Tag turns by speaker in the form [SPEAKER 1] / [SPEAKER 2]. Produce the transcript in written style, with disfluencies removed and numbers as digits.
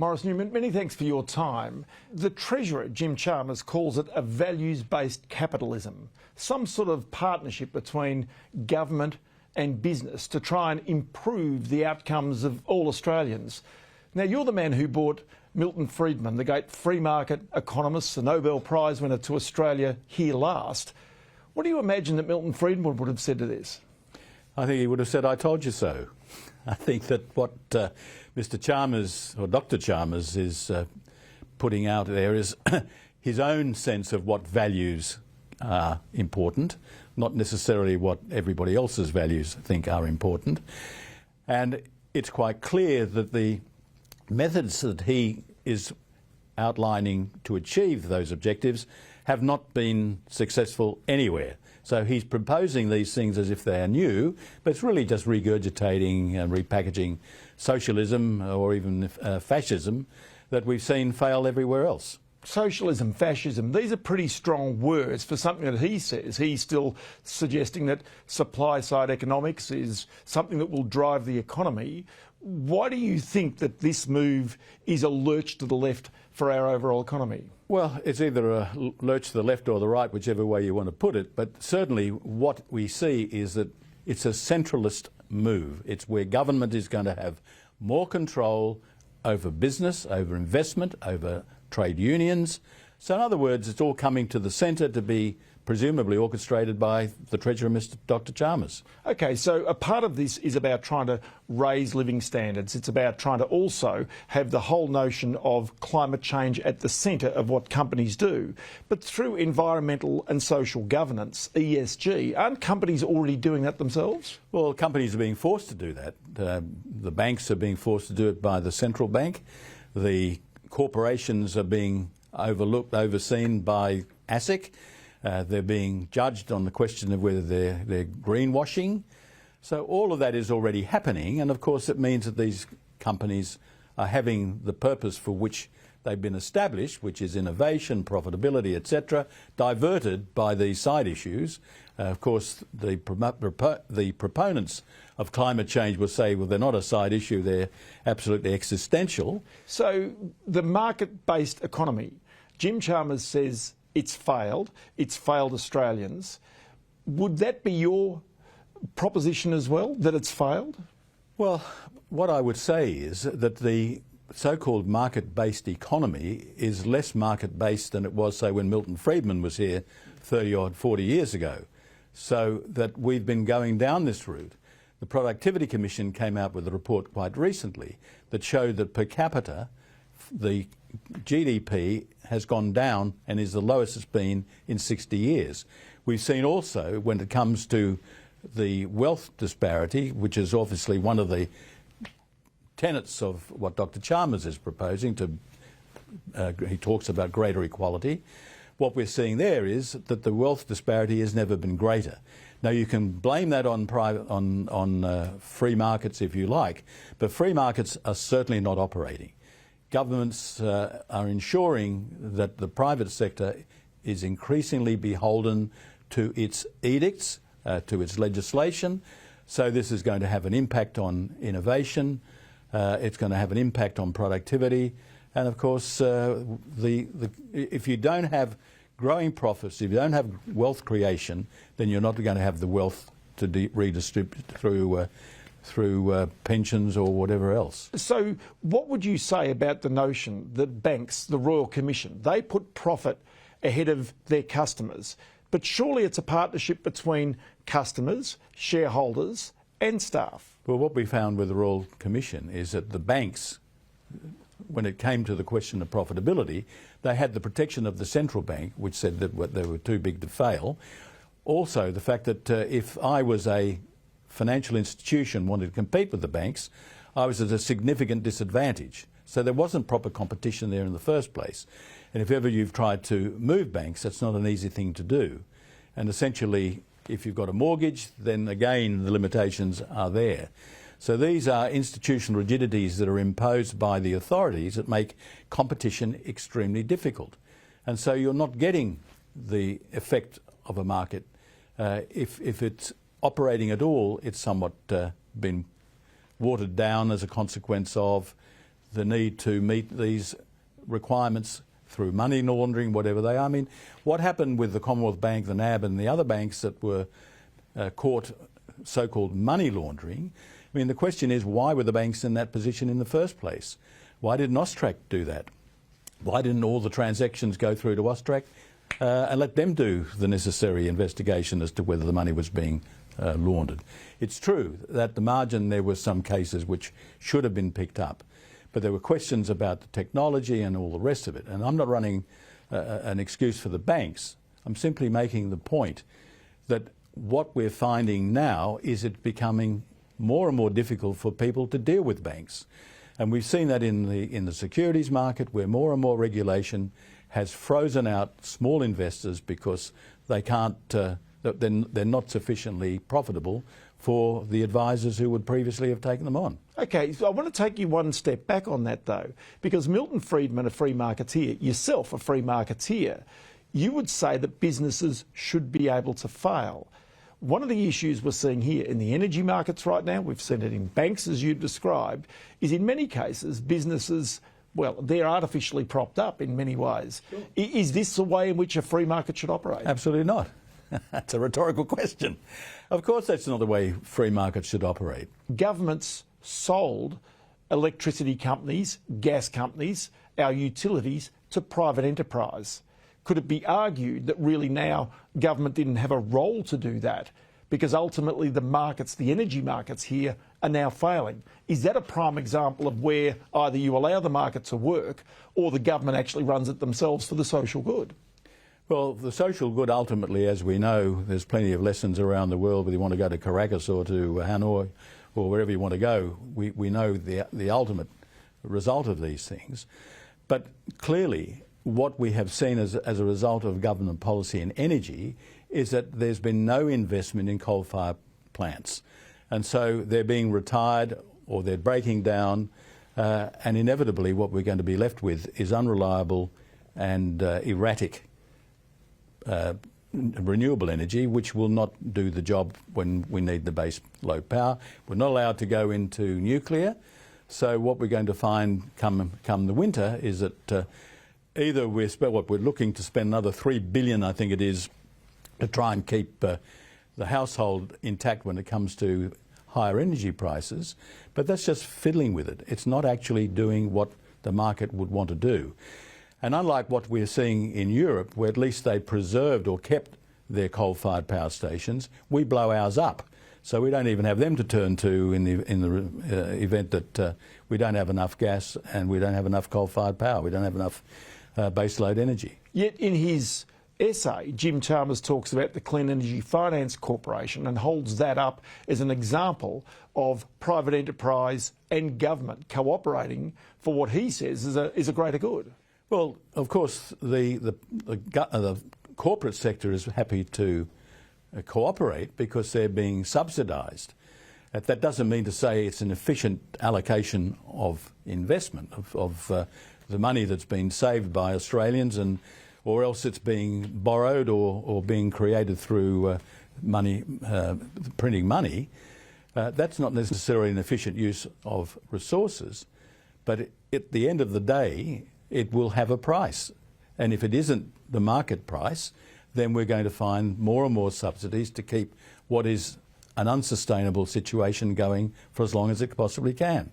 [SPEAKER 1] Maurice Newman, many thanks for your time. The Treasurer, Jim Chalmers, calls it a values-based capitalism, some sort of partnership between government and business to try and improve the outcomes of all Australians. Now, you're the man who brought Milton Friedman, the great free market economist, the Nobel Prize winner, to Australia here last. What do you imagine that Milton Friedman would have said to this?
[SPEAKER 2] I think he would have said, "I told you so." I think that what Mr. Chalmers, or Dr. Chalmers, is putting out there is his own sense of what values are important, not necessarily what everybody else's values think are important. And it's quite clear that the methods that he is outlining to achieve those objectives have not been successful anywhere. So he's proposing these things as if they are new, but it's really just regurgitating and repackaging socialism or even fascism that we've seen fail everywhere else.
[SPEAKER 1] Socialism, fascism, these are pretty strong words for something that he says. He's still suggesting that supply-side economics is something that will drive the economy. Why do you think that this move is a lurch to the left for our overall economy?
[SPEAKER 2] Well, it's either a lurch to the left or the right, whichever way you want to put it. But certainly what we see is that it's a centralist move. It's where government is going to have more control over business, over investment, over trade unions. So in other words, it's all coming to the centre to be presumably orchestrated by the Treasurer, Mr. Dr. Chalmers.
[SPEAKER 1] OK, so a part of this is about trying to raise living standards. It's about trying to also have the whole notion of climate change at the centre of what companies do. But through environmental and social governance, ESG, aren't companies already doing that themselves?
[SPEAKER 2] Well, companies are being forced to do that. The banks are being forced to do it by the central bank. The corporations are being overseen by ASIC. They're being judged on the question of whether they're greenwashing. So all of that is already happening, and of course it means that these companies are having the purpose for which they've been established, which is innovation, profitability, etc., diverted by these side issues. Of course, the proponents of climate change will say, well, they're not a side issue, they're absolutely existential.
[SPEAKER 1] So the market-based economy, Jim Chalmers says it's failed Australians. Would that be your proposition as well, that it's failed?
[SPEAKER 2] Well, what I would say is that the so-called market-based economy is less market-based than it was, say, when Milton Friedman was here 30 or 40 years ago. So that we've been going down this route. The Productivity Commission came out with a report quite recently that showed that per capita the GDP has gone down and is the lowest it's been in 60 years. We've seen also, when it comes to the wealth disparity, which is obviously one of the tenets of what Dr. Chalmers is proposing, he talks about greater equality. What we're seeing there is that the wealth disparity has never been greater. Now, you can blame that on free markets if you like, but free markets are certainly not operating. Governments are ensuring that the private sector is increasingly beholden to its edicts, to its legislation. So this is going to have an impact on innovation. It's going to have an impact on productivity. And of course, if you don't have growing profits, if you don't have wealth creation, then you're not going to have the wealth to redistribute through pensions or whatever else.
[SPEAKER 1] So what would you say about the notion that banks, the Royal Commission, they put profit ahead of their customers? But surely it's a partnership between customers, shareholders and staff.
[SPEAKER 2] Well, what we found with the Royal Commission is that the banks, when it came to the question of profitability, they had the protection of the central bank, which said that they were too big to fail. Also, the fact that if I was a financial institution wanted to compete with the banks, I was at a significant disadvantage. So there wasn't proper competition there in the first place. And if ever you've tried to move banks, that's not an easy thing to do. And essentially, if you've got a mortgage, then again, the limitations are there. So these are institutional rigidities that are imposed by the authorities that make competition extremely difficult. And so you're not getting the effect of a market. If it's operating at all, it's somewhat been watered down as a consequence of the need to meet these requirements through money laundering, whatever they are. I mean, what happened with the Commonwealth Bank, the NAB and the other banks that were caught so-called money laundering? I mean, the question is, why were the banks in that position in the first place? Why didn't Austrac do that? Why didn't all the transactions go through to Austrac and let them do the necessary investigation as to whether the money was being laundered? It's true that at the margin there were some cases which should have been picked up, but there were questions about the technology and all the rest of it. And I'm not running an excuse for the banks. I'm simply making the point that what we're finding now is it becoming more and more difficult for people to deal with banks. And we've seen that in the securities market, where more and more regulation has frozen out small investors because they can't, they're not sufficiently profitable for the advisors who would previously have taken them on.
[SPEAKER 1] Okay, so I want to take you one step back on that though, because Milton Friedman, a free marketeer, yourself a free marketeer, you would say that businesses should be able to fail. One of the issues we're seeing here in the energy markets right now, we've seen it in banks as you've described, is in many cases businesses, well, they're artificially propped up in many ways. Sure. Is this the way in which a free market should operate?
[SPEAKER 2] Absolutely not. That's a rhetorical question. Of course that's not the way free markets should operate.
[SPEAKER 1] Governments sold electricity companies, gas companies, our utilities to private enterprise. Could it be argued that really now government didn't have a role to do that because ultimately the markets, the energy markets here, are now failing? Is that a prime example of where either you allow the market to work or the government actually runs it themselves for the social good?
[SPEAKER 2] Well, the social good ultimately, as we know, there's plenty of lessons around the world, whether you want to go to Caracas or to Hanoi or wherever you want to go. We know the ultimate result of these things. But clearly, what we have seen as a result of government policy in energy is that there's been no investment in coal-fired plants. And so they're being retired or they're breaking down, and inevitably what we're going to be left with is unreliable and erratic renewable energy, which will not do the job when we need the base load power. We're not allowed to go into nuclear. So what we're going to find come the winter is that either we're looking to spend another $3 billion, I think it is, to try and keep the household intact when it comes to higher energy prices, but that's just fiddling with it. It's not actually doing what the market would want to do. And unlike what we're seeing in Europe, where at least they preserved or kept their coal-fired power stations, we blow ours up. So we don't even have them to turn to in the event that we don't have enough gas and we don't have enough coal-fired power. We don't have enough baseload energy.
[SPEAKER 1] Yet in his essay, Jim Chalmers talks about the Clean Energy Finance Corporation and holds that up as an example of private enterprise and government cooperating for what he says is a greater good.
[SPEAKER 2] Well, of course, the corporate sector is happy to cooperate because they're being subsidised. That doesn't mean to say it's an efficient allocation of investment, of the money that's been saved by Australians, or else it's being borrowed or being created through printing money. That's not necessarily an efficient use of resources, but at the end of the day, it will have a price. And if it isn't the market price, then we're going to find more and more subsidies to keep what is an unsustainable situation going for as long as it possibly can.